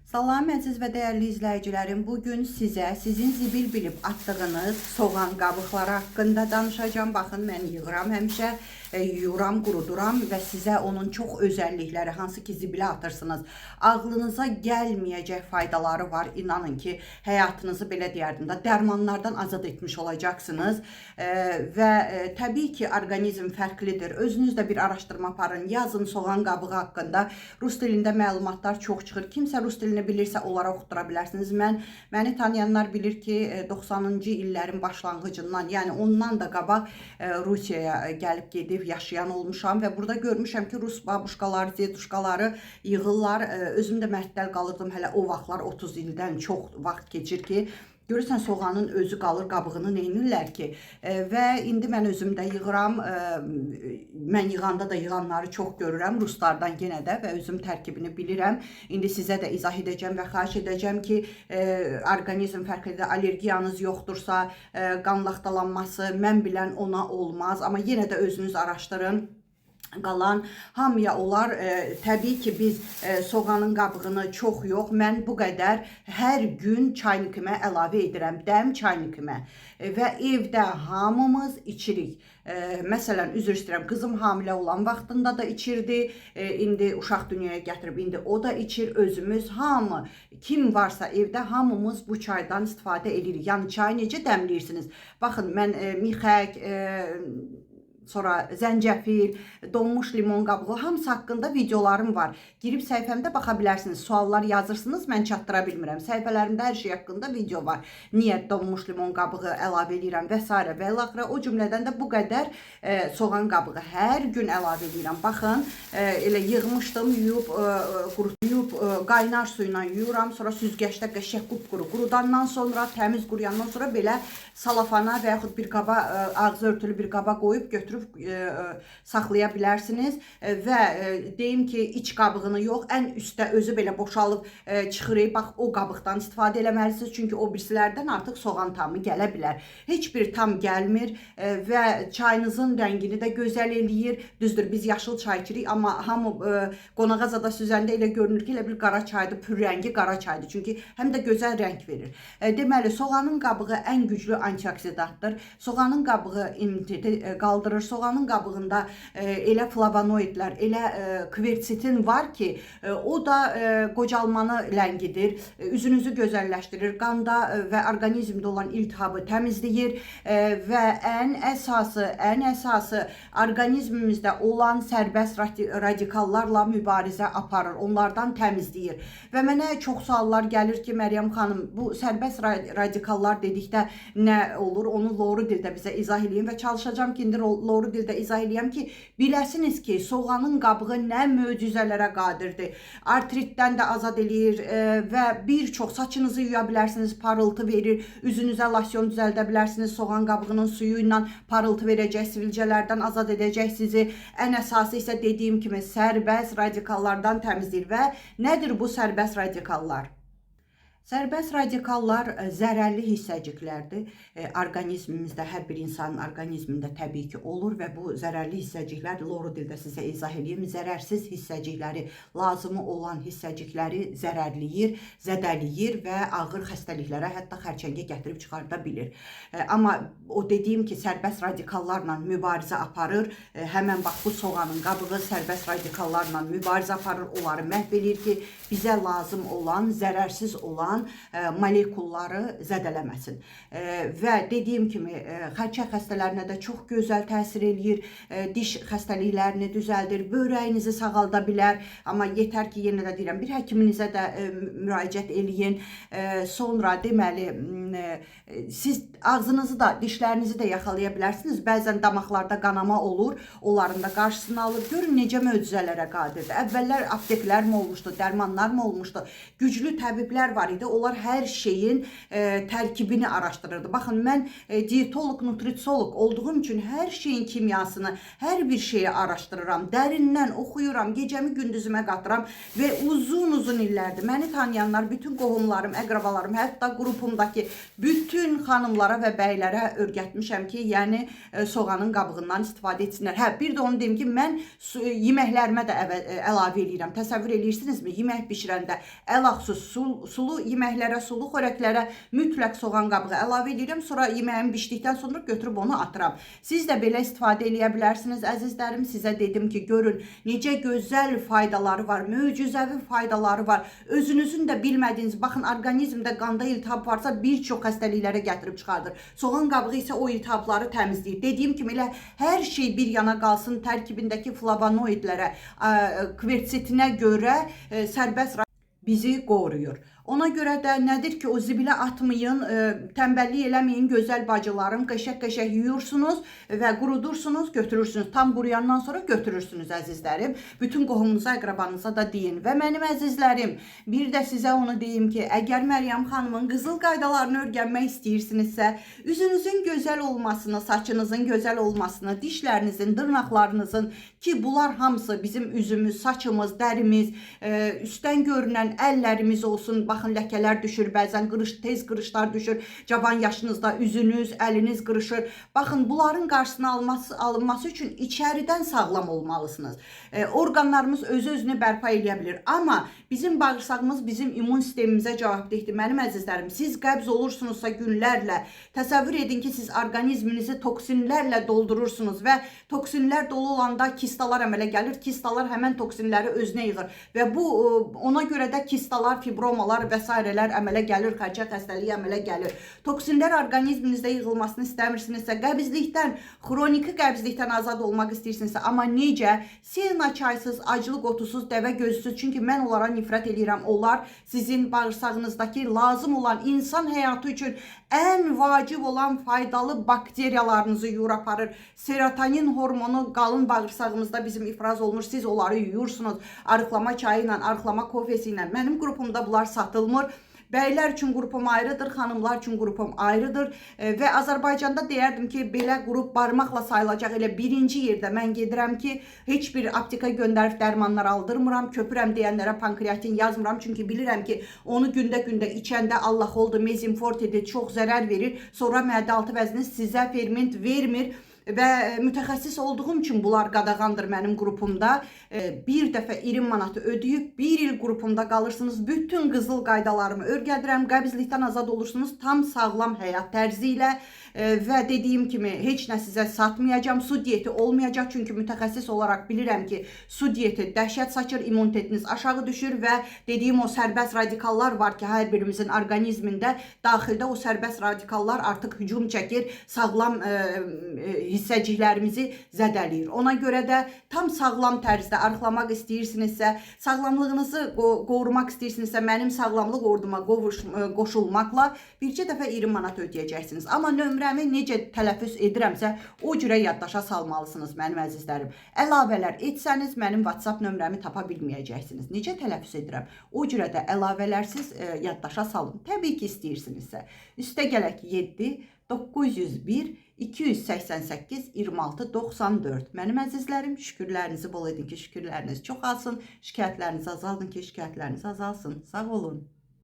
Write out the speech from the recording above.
Salam əziz və dəyərli izləyicilərim, bugün sizə sizin zibil bilib atdığınız soğan qabıqları haqqında danışacağım. Baxın, mən yığıram həmişə, yuyuram, quruduram və sizə onun çox özəllikləri, hansı ki zibilə atırsınız, ağlınıza gəlməyəcək faydaları var. İnanın ki, həyatınızı belə deyərdim də dərmanlardan azad etmiş olacaqsınız və təbii ki, orqanizm fərqlidir. Özünüz də bir araşdırma aparın, yazın soğan qabığı haqqında. Rus dilində məlumatlar çox çıxır. Kimsə rus dilini bilirsə onlara oxutdura bilərsiniz. Məni tanıyanlar bilir ki, 90-cı illərin başlanğıcından, yəni ondan da qabaq Rusiyaya gəlib gedib yaşayan olmuşam və burada görmüşəm ki, rus babuşkaları, deduşkaları yığırlar. Özüm də məhdəl qalırdım hələ o vaxtlar, 30 ildən çox vaxt keçir ki, görürsən soğanın özü qalır, qabığını neynirlər ki və indi mən özüm də yığıram, mən yığanda da yığanları çox görürəm ruslardan yenə də və özüm tərkibini bilirəm. İndi sizə də izah edəcəm və xahiş edəcəm ki, orqanizm fərqlidir, allergiyanız yoxdursa, qan laxtalanması mən bilən ona olmaz, amma yenə də özünüz araşdırın. Qalan hamıya olar. Təbii ki, biz soğanın qabığını çox yox, mən bu qədər hər gün çaynikimə əlavə edirəm, dəm çaynikimə və evdə hamımız içirik. Məsələn, üzr istəyirəm, qızım hamilə olan vaxtında da içirdi, indi uşaq dünyaya gətirib, indi o da içir, özümüz, hamı, kim varsa evdə hamımız bu çaydan istifadə edirik. Yəni çayı necə dəmləyirsiniz? Baxın, mən mixək, sonra zəncəfil, donmuş limon qabığı, hamısı haqqında videolarım var. Girib səhifəmdə baxa bilərsiniz. Suallar yazırsınız, mən çatdıra bilmirəm. Səhifələrimdə hər şey haqqında video var. Niyə donmuş limon qabığı əlavə edirəm və s. və ilaxıra. O cümlədən də bu qədər soğan qabığı hər gün əlavə edirəm. Baxın, elə yığmışdım, yuyub, qurutuyub, qaynar suyla yuyuram. Sonra süzgəçdə qəşəng qupquru qurudandan sonra, təmiz quruyandan sonra belə salafana və yaxud bir qaba, ağzı örtülü bir qaba qoyub götürüb saxlaya bilərsiniz və deyim ki, iç qabığını yox, ən üstdə özü belə boşalıb çıxır. Bax, o qabıqdan istifadə eləməlisiniz, çünki o birisilərdən artıq soğan tamı gələ bilər. Heç bir tam gəlmir və çayınızın rəngini də gözəl eləyir. Düzdür, biz yaşıl çay içirik, amma hamı qonağa zada süzəndə elə görünür ki, elə bir qara çaydır, pür rəngi qara çaydır, çünki həm də gözəl rəng verir. Deməli, soğanın qabığı ən güclü antioksidatdır. Soğanın qabığı immuniteti qaldırır. Soğanın qabığında elə flavonoidlər, elə kversetin var ki, o da qocalmanı ləngidir, üzünüzü gözəlləşdirir, qanda və orqanizmdə olan iltihabı təmizləyir və ən əsası orqanizmimizdə olan sərbəst radikallarla mübarizə aparır, onlardan təmizləyir. Və mənə çox suallar gəlir ki, Məryəm xanım, bu sərbəst radikallar dedikdə nə olur? Onu loru dildə bizə izah edin və çalışacağım ki, indi loru dildə izah edeyim ki, biləsiniz ki, soğanın qabığı nə möcüzələrə qadirdir. Artritdən də azad eləyir və bir çox saçınızı yuya bilərsiniz, parıltı verir, üzünüzə lasyon düzəldə bilərsiniz, soğan qabığının suyu ilə parıltı verəcək, sivilcələrdən azad edəcək sizi. Ən əsası isə dediyim kimi sərbəst radikallardan təmizləyir və nədir bu sərbəst radikallar? Sərbəst radikallar zərərli hissəciklərdir. Orqanizmimizdə, hər bir insanın orqanizmində təbii ki olur və bu zərərli hissəciklər, loru dildə sizə izah edeyim, zərərsiz hissəcikləri, lazımı olan hissəcikləri zərərləyir, zədələyir və ağır xəstəliklərə, hətta xərçəngə gətirib çıxarda bilir. Amma o dediyim ki, sərbəst radikallarla mübarizə aparır. Həmən bax, bu soğanın qabığı sərbəst radikallarla mübarizə aparır, onları məhv edir ki, bizə lazım olan, zərərsiz olan molekulları zədələməsin. Və dediyim kimi, xərçəng xəstələrinə də çox gözəl təsir eləyir, diş xəstəliklərini düzəldir, börəyinizi sağalda bilər. Amma yetər ki, yenə də deyirəm, bir həkiminizə də müraciət eləyin. Sonra deməli, siz ağzınızı da, dişlərinizi də yaxalaya bilərsiniz. Bəzən damaqlarda qanama olur, onların da qarşısını alır. Görün necə möcüzələrə qadirdir. Əvvəllər apteklər mi olmuşdu, dərmanlar mı olmuşdu? Güclü təbiblər var idi. idi. Onlar hər şeyin tərkibini araşdırırdı. Baxın, mən diyetolog, nutrisiolog olduğum üçün hər şeyin kimyasını, hər bir şeyi araşdırıram. Dərindən oxuyuram, gecəmi gündüzümə qatıram və uzun illərdir məni tanıyanlar, bütün qohumlarım, əqrabalarım, hətta qrupumdakı bütün xanımlara və bəylərə öyrətmişəm ki, yəni soğanın qabığından istifadə etsinlər. Hə, bir də onu deyim ki, mən yeməklərimə də əlavə edirəm. Təsəvvür edirsinizmi? Yemək bişirəndə əlaqsız sulu yeməklərə, sulu xörəklərə mütləq soğan qabığı əlavə edirəm. Sonra yeməyim bişdikdən sonra götürüb onu atıram. Siz də belə istifadə edə bilərsiniz əzizlərim. Sizə dedim ki, görün necə gözəl faydaları var, möcüzəvi faydaları var. Özünüzün də bilmədiyiniz, baxın, orqanizmdə qanda iltihab varsa bir çox xəstəliklərə gətirib çıxardır. Soğan qabığı isə o iltihabları təmizləyir. Dediyim kimi elə hər şey bir yana qalsın, tərkibindəki flavonoidlərə, kversetinə görə sərbəst bizi qoruyur. Ona görə də nədir ki, o zibilə atmayın, tənbəllik eləməyin gözəl bacılarım, qəşəq-qəşəq yuyursunuz və qurudursunuz, götürürsünüz. Tam quruyandan sonra götürürsünüz əzizlərim. Bütün qohumunuza, əqrabanıza da deyin. Və mənim əzizlərim, bir də sizə onu deyim ki, əgər Məryəm xanımın qızıl qaydalarını öyrənmək istəyirsinizsə, üzünüzün gözəl olmasını, saçınızın gözəl olmasını, dişlərinizin, dırnaqlarınızın, ki bunlar hamısı bizim üzümüz, saçımız, dərimiz, üstdən görünən əllərimiz olsun. Baxın, ləkələr düşür, bəzən tez qırışlar düşür, cavan yaşınızda üzünüz, əliniz qırışır. Baxın, bunların qarşısını alınması üçün içəridən sağlam olmalısınız. Orqanlarımız özü-özünü bərpa edə bilir. Amma bizim bağırsağımız bizim immun sistemimizə cavabdehdir. Mənim əzizlərim, siz qəbz olursunuzsa günlərlə, təsəvvür edin ki, siz orqanizminizi toksinlərlə doldurursunuz və toksinlər dolu olanda kistalar əmələ gəlir. Kistalar həmən toksinləri özünə yığır və bu, ona görə də kistalar, fibromalar və s. əmələ gəlir, xərçəng xəstəliyi əmələ gəlir. Toksinlər orqanizminizdə yığılmasını istəmirsinizsə, qəbizlikdən, xroniki qəbizlikdən azad olmaq istəyirsinizsə, amma necə? Siyena çaysız, acılı qotusuz, dəvə gözsüz, çünki mən onlara nifrət edirəm. Onlar sizin bağırsağınızdakı lazım olan insan həyatı üçün ən vacib olan faydalı bakteriyalarınızı yuyur aparır. Serotonin hormonu qalın bağırsağımızda bizim ifraz olunur. Siz onları yuyursunuz. Arıqlama çayı ilə, arıqlama kofesi ilə. Mənim qrupumda bunlar satılmır. Bəylər üçün qrupum ayrıdır, xanımlar üçün qrupum ayrıdır və Azərbaycanda deyərdim ki, belə qrup barmaqla sayılacaq elə birinci yerdə mən gedirəm ki, heç bir apteka göndərib dərmanlar aldırmıram, köpürəm deyənlərə pankreatin yazmıram, çünki bilirəm ki, onu gündə içəndə Allah oldu, mezinfortidir, çox zərər verir, sonra mədə altı vəziniz sizə ferment vermir. Və mütəxəssis olduğum üçün bunlar qadağandır mənim qrupumda. Bir dəfə 20 manatı ödəyib, bir il qrupumda qalırsınız. Bütün qızıl qaydalarımı öyrədirəm, qəbizlikdən azad olursunuz tam sağlam həyat tərzi ilə və dediyim kimi heç nə sizə satmayacağım. Su diyeti olmayacaq, çünki mütəxəssis olaraq bilirəm ki, su diyeti dəhşət saçır, immunitetiniz aşağı düşür və dediyim o sərbəst radikallar var ki, hər birimizin orqanizmində, daxildə o sərbəst radikallar artıq hücum çəkir, sağlam hissəciklərimizi zədələyir. Ona görə də tam sağlam tərzdə arıqlamaq istəyirsinizsə, sağlamlığınızı qorumaq istəyirsinizsə, mənim sağlamlıq orduma qoşulmaqla bircə dəfə 20 manat ödəyəcəksiniz. Amma nömrəmi necə tələffüz edirəmsə, o cürə yaddaşa salmalısınız mənim əzizlərim. Əlavələr etsəniz, mənim WhatsApp nömrəmi tapa bilməyəcəksiniz. Necə tələffüz edirəm? O cürə də əlavələrsiz yaddaşa salın. Təbii ki, istəyirsiniz. Üstə gələk 7 901 288 26 94. Mənim əzizlərim, şükürlərinizi bol edin ki, şükürləriniz çoxalsın, şikayətlərinizi azaldın ki, şikayətləriniz azalsın. Sağ olun.